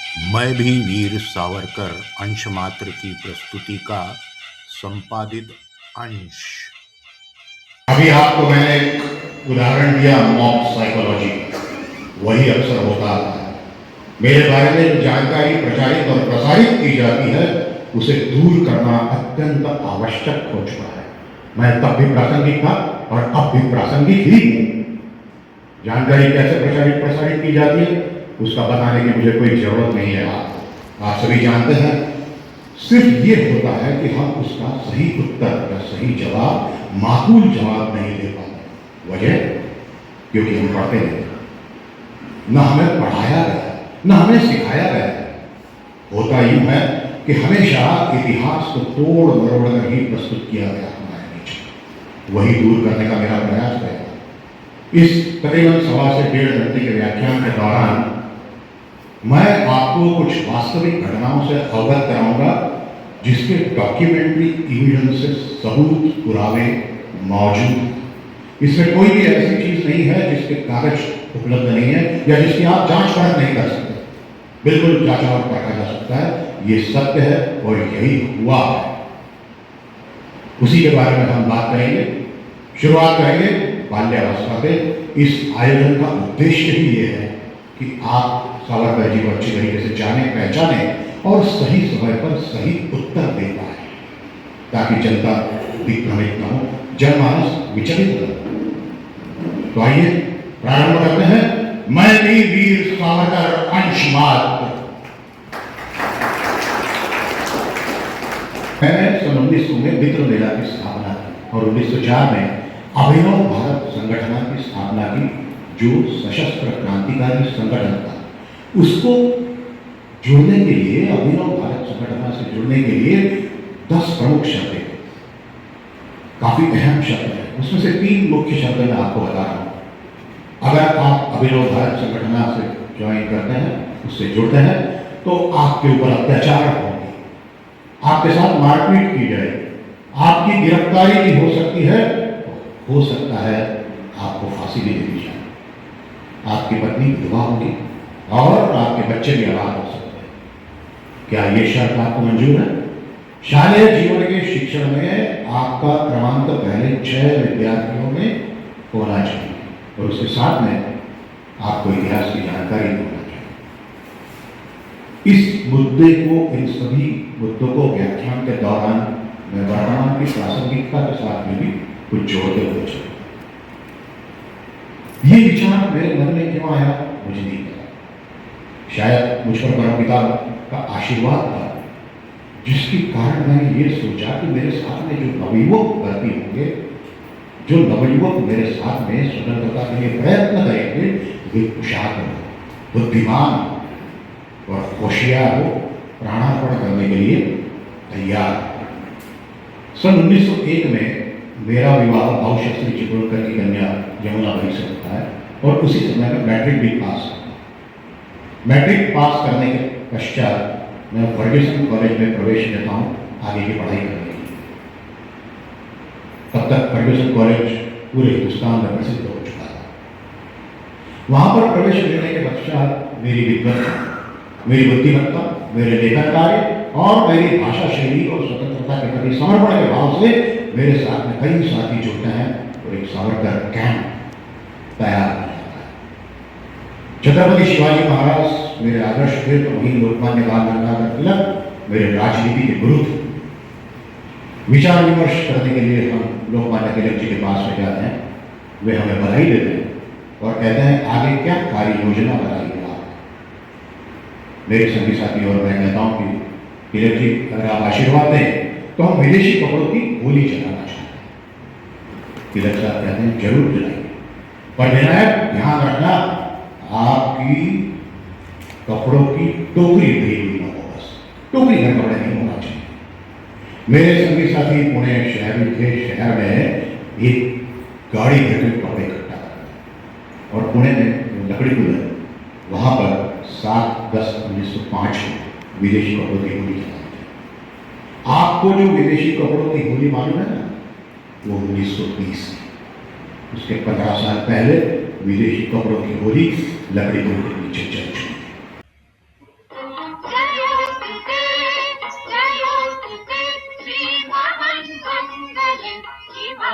मैं भी वीर सावरकर अंशमात्र की प्रस्तुति का संपादित अंश। अभी आपको मैंने एक उदाहरण दिया मॉब साइकोलॉजी का, वही अक्सर होता आता है। मेरे बारे में जो जानकारी प्रचारित और प्रसारित की जाती है उसे दूर करना अत्यंत आवश्यक हो चुका है। मैं तब भी प्रासंगिक था और अब भी प्रासंगिक ही हूं। जानकारी कैसे प्रचारित प्रसारित की जाती है उसका बताने की मुझे कोई जरूरत नहीं है। आप सभी जानते हैं। सिर्फ ये होता है कि हम उसका सही उत्तर या सही जवाब, माकूल जवाब नहीं दे पाते। वजह क्योंकि हम पढ़ते नहीं, न हमें पढ़ाया गया, न हमें सिखाया गया। होता यूं है कि हमेशा इतिहास को तोड़ मरोड़ कर ही प्रस्तुत किया गया हमारे बीच। वही दूर करने का मेरा प्रयास है। इस तकरीबन 1.25 से 1.5 घंटे के व्याख्यान के दौरान मैं आपको कुछ वास्तविक घटनाओं से अवगत कराऊंगा जिसके डॉक्यूमेंट्री एविडेंसेस, सबूत, पुरावे मौजूद। इसमें कोई भी ऐसी चीज नहीं है जिसके कागज उपलब्ध नहीं है या जिसकी आप जांच परख नहीं कर सकते। बिल्कुल जांचा और परखा जा सकता है। ये सत्य है और यही हुआ है। उसी के बारे में हम बात करेंगे। शुरुआत करेंगे बाल्यावस्था से। इस आयोजन का उद्देश्य ही ये है कि आप सावरकर जी को अच्छी तरीके से जाने, पहचाने और सही समय पर सही उत्तर दे पाए, ताकि जनता विभ्रमित न हो, जनमानस विचलित न हो। तो आइए प्रारंभ करते हैं। मैं भी वीर सावरकर अंशमात्र। मैंने सन 1900 में मित्र मेला की स्थापना की और 1904 में अभिनव भारत संगठन की स्थापना की, जो सशस्त्र क्रांतिकारी संगठन था। उसको जुड़ने के लिए, अभिनव भारत संगठन से जुड़ने के लिए 10 प्रमुख शर्तें, काफी अहम शर्त है। उसमें से 3 मुख्य शर्तें मैं आपको बता रहा हूं। अगर आप अभिनव भारत संगठन से ज्वाइन करते हैं, उससे जुड़ते हैं, तो आपके ऊपर अत्याचार होंगे, आपके साथ मारपीट की जाएगी, आपकी गिरफ्तारी भी हो सकती है, हो सकता है आपको फांसी भी दे दी जाए, आपकी पत्नी विधवा होगी और आपके बच्चे भी आबाद हो सकते हैं। क्या ये शर्त आपको मंजूर है? शालेय जीवन के शिक्षण में आपका क्रमांक पहले 6 विद्यार्थियों में होना चाहिए और उसके साथ में आपको इतिहास की जानकारी होना चाहिए। इस मुद्दे को, इन सभी मुद्दों को व्याख्यान के दौरान मैं वर्तमान की प्रासंगिकता के साथ में भी कुछ जोड़ते हुए चलूं। ये विचार मेरे मन में क्यों आया मुझे नहीं पता। शायद मुझ पर परमपिता का आशीर्वाद था, जिसके कारण मैंने ये सोचा कि मेरे साथ में जो नवयुवक भर्ती होंगे, जो नवयुवक मेरे साथ में स्वतंत्रता के लिए प्रयत्न करेंगे, वे कुशाग्र हो, बुद्धिमान और होशियार हो, प्राणार्पण करने के लिए तैयार। सन 1901 में मेरा विवाह भावशस्त्री चिपळूणकर की कन्या यमुना भाई से होता है और उसी समय में मैट्रिक भी पास करता। मैट्रिक पास करने के पश्चात मैं फर्ग्यूसन कॉलेज में प्रवेश लेता हूँ आगे की पढ़ाई करने के लिए। तब तक फर्ग्यूसन कॉलेज पूरे हिंदुस्तान में प्रसिद्ध हो चुका था। वहां पर प्रवेश लेने के पश्चात मेरी विद्वता, मेरी बुद्धिमत्ता, मेरे लेखन कार्य और मेरी भाषा शैली और स्वतंत्रता के प्रति समर्पण के भाव से मेरे साथ में कई साथी जुड़ते हैं और एक सावरकर कैंप तैयार हो जाता है। छत्रपति शिवाजी महाराज मेरे आदर्श थे, तो वहीं लोकमान्य बाल गंगाधर तिलक मेरे राजनीति के गुरु थे। विचार विमर्श करने के लिए हम लोकमान्य तिलक जी के पास में जाते हैं। वे हमें बधाई देते हैं और कहते हैं आगे क्या कार्य योजना बनाइए आप। मेरे संगी साथी और मैं कहता हूँ कि तिलक जी अगर आप आशीर्वाद दें तो हम विदेशी कपड़ों की होली जलाना चाहते हैं। तिलक साहब कहते हैं जरूर जलाइए, पर विनायक ध्यान रखना आपकी कपड़ों की टोकरी भरी हुई ना हो, बस टोकरी भर कपड़े नहीं होना चाहिए। मेरे संगी साथी पुणे शहर के शहर में एक गाड़ी भर के कपड़े इकट्ठा करते और पुणे में लकड़ी पुल है, वहां पर 7/10/1905 को विदेशी कपड़ों की होली जलाते हैं। आपको जो विदेशी कपड़ों की होली मालूम है ना, वो 1920 में, उसके 15 साल पहले विदेशी कपड़ों की होली लकड़ी पुल के नीचे चल चुकी है। जयोस्तुते श्री महान् मंगल शिवा